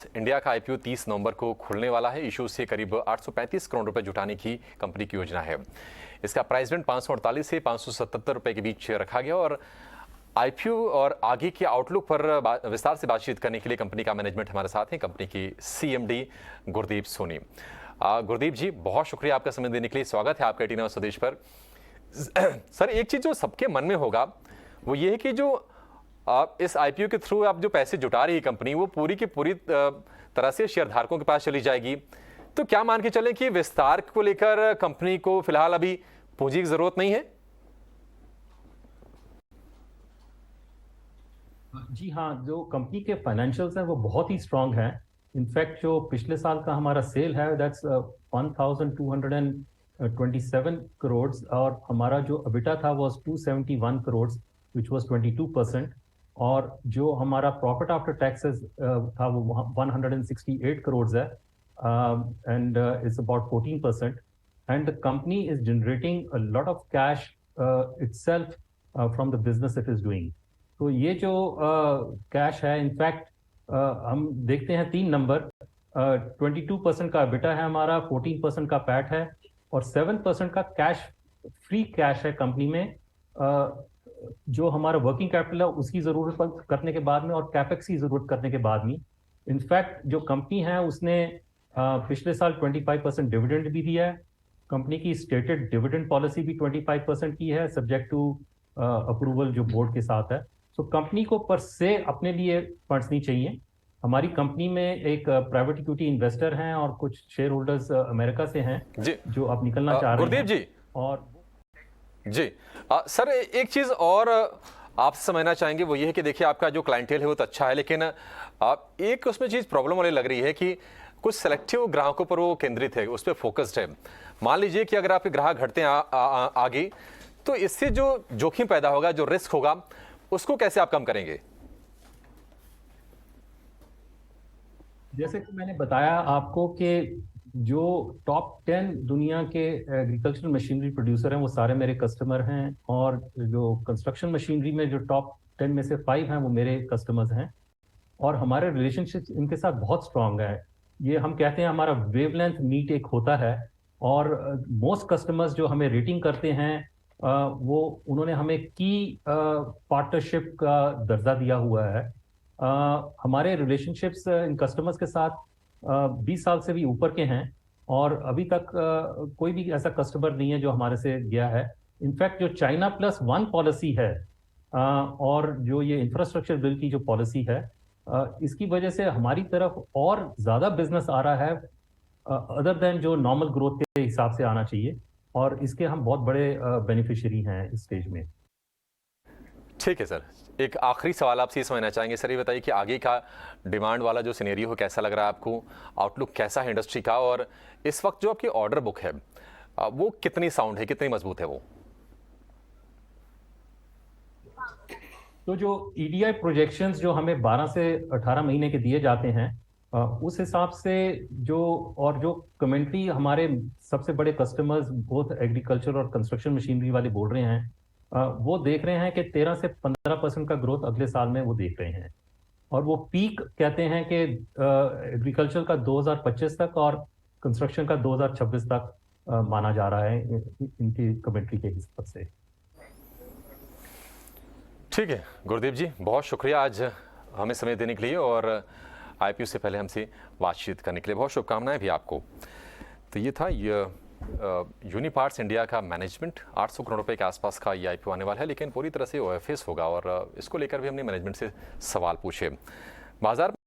India का IPO 30 नवंबर को खुलने वाला है। इशू से करीब 835 करोड़ रुपए जुटाने की कंपनी की योजना है। इसका प्राइस बैंड 548 से 577 रुपए के बीच रखा गया और आईपीओ और आगे के आउटलुक पर विस्तार से बातचीत करने के लिए कंपनी का मैनेजमेंट हमारे साथ है। कंपनी की सीएमडी गुरदीप सोनी। गुरदीप जी, बहुत शुक्रिया आपका समय देने के लिए। स्वागत है आपका 18 आवर्स स्वदेश पर। सर, एक चीज जो सबके मन में होगा वो ये है कि जो इस आईपीओ के थ्रू आप जो पैसे जुटा रही है कंपनी, वो पूरी की पूरी तरह से शेयरधारकों के पास चली जाएगी। तो क्या मान के चलें कि विस्तार को लेकर कंपनी को फिलहाल अभी पूंजी की जरूरत नहीं है? जी हाँ, जो कंपनी के फाइनेंशियल्स हैं वो बहुत ही स्ट्रांग हैं। इनफैक्ट जो पिछले साल का हमारा सेल है दैट्स 1227 करोड़ और हमारा जो अबिटा था वाज 271 करोड़ विच वाज 22%। और जो हमारा प्रॉफिट आफ्टर टैक्सेस था वो 168 करोड़ है and it's about 14%। And the company is generating a lot of cash itself from the business it is doing. तो ये जो कैश है, इनफैक्ट हम देखते हैं तीन नंबर। 22% का बिटा है हमारा, 14% का पैट है और 7% का कैश, फ्री कैश है कंपनी में। जो हमारा वर्किंग कैपिटल है उसकी जरूरत करने के बाद में और कैपेक्स की जरूरत करने के बाद में। इनफैक्ट जो कंपनी है उसने पिछले साल 25% डिविडेंड भी दिया है। कंपनी की स्टेटेड डिविडेंड पॉलिसी भी 25% की है, सब्जेक्ट टू अप्रूवल जो बोर्ड के साथ है। तो कंपनी को पर से अपने लिए फंड्स नहीं चाहिए। हमारी कंपनी में एक प्राइवेट इक्विटी इन्वेस्टर हैं और कुछ शेयर होल्डर्स अमेरिका से हैं जी, जो अब निकलना चाह रहे गुरदीप हैं। जी। और जी सर, एक चीज और आपसे समझना चाहेंगे वो ये है कि देखिए, आपका जो क्लाइंटेल है वो तो अच्छा है, लेकिन एक उसमें चीज प्रॉब्लम वाली लग रही है कि कुछ सेलेक्टिव ग्राहकों पर वो केंद्रित है, उस पर फोकस्ड है। मान लीजिए कि अगर आपके ग्राहक घटते हैं आगे, तो इससे जो जोखिम पैदा होगा, जो रिस्क होगा, उसको कैसे आप कम करेंगे? जैसे कि मैंने बताया आपको कि जो टॉप 10 दुनिया के एग्रीकल्चरल मशीनरी प्रोड्यूसर हैं वो सारे मेरे कस्टमर हैं, और जो कंस्ट्रक्शन मशीनरी में जो टॉप 10 में से 5 हैं वो मेरे कस्टमर्स हैं। और हमारे रिलेशनशिप इनके साथ बहुत स्ट्रांग है। ये हम कहते हैं हमारा वेवलेंथ मीट एक होता है। और मोस्ट कस्टमर्स जो हमें रेटिंग करते हैं वो उन्होंने हमें की पार्टनरशिप का दर्जा दिया हुआ है। हमारे रिलेशनशिप्स इन कस्टमर्स के साथ 20 साल से भी ऊपर के हैं और अभी तक कोई भी ऐसा कस्टमर नहीं है जो हमारे से गया है। इनफैक्ट जो चाइना प्लस वन पॉलिसी है और जो ये इंफ्रास्ट्रक्चर बिल की जो पॉलिसी है, इसकी वजह से हमारी तरफ और ज़्यादा बिजनेस आ रहा है अदर देन जो नॉर्मल ग्रोथ के हिसाब से आना चाहिए, और इसके हम बहुत बड़े बेनिफिशियरी हैं इस स्टेज में। ठीक है सर, एक आखिरी सवाल आपसे ये समझना चाहेंगे सर, ये बताइए कि आगे का डिमांड वाला जो सिनेरियो हो कैसा लग रहा है आपको? आउटलुक कैसा है इंडस्ट्री का? और इस वक्त जो आपकी ऑर्डर बुक है वो कितनी साउंड है, कितनी मजबूत है वो? तो जो ईडीआई प्रोजेक्शंस जो हमें 12 से 18 महीने के दिए जाते हैं, उस हिसाब से जो और जो कमेंट्री हमारे सबसे बड़े कस्टमर्स बोथ एग्रीकल्चर और कंस्ट्रक्शन मशीनरी वाले बोल रहे हैं, वो देख रहे हैं कि 13 से 15% का ग्रोथ अगले साल में वो देख रहे हैं। और वो पीक कहते हैं कि एग्रीकल्चर का 2025 तक और कंस्ट्रक्शन का 2026 तक माना जा रहा है इनकी कमेंट्री के हिसाब से। ठीक है गुरदीप जी, बहुत शुक्रिया आज हमें समय देने के लिए और आईपीओ से पहले हमसे बातचीत करने के लिए। बहुत शुभकामनाएं भी आपको। तो ये था यूनिपार्ट्स इंडिया का मैनेजमेंट। 800 करोड़ रुपए के आसपास का ये आईपीओ आने वाला है, लेकिन पूरी तरह से ओएफएस होगा और इसको लेकर भी हमने मैनेजमेंट से सवाल पूछे। बाजार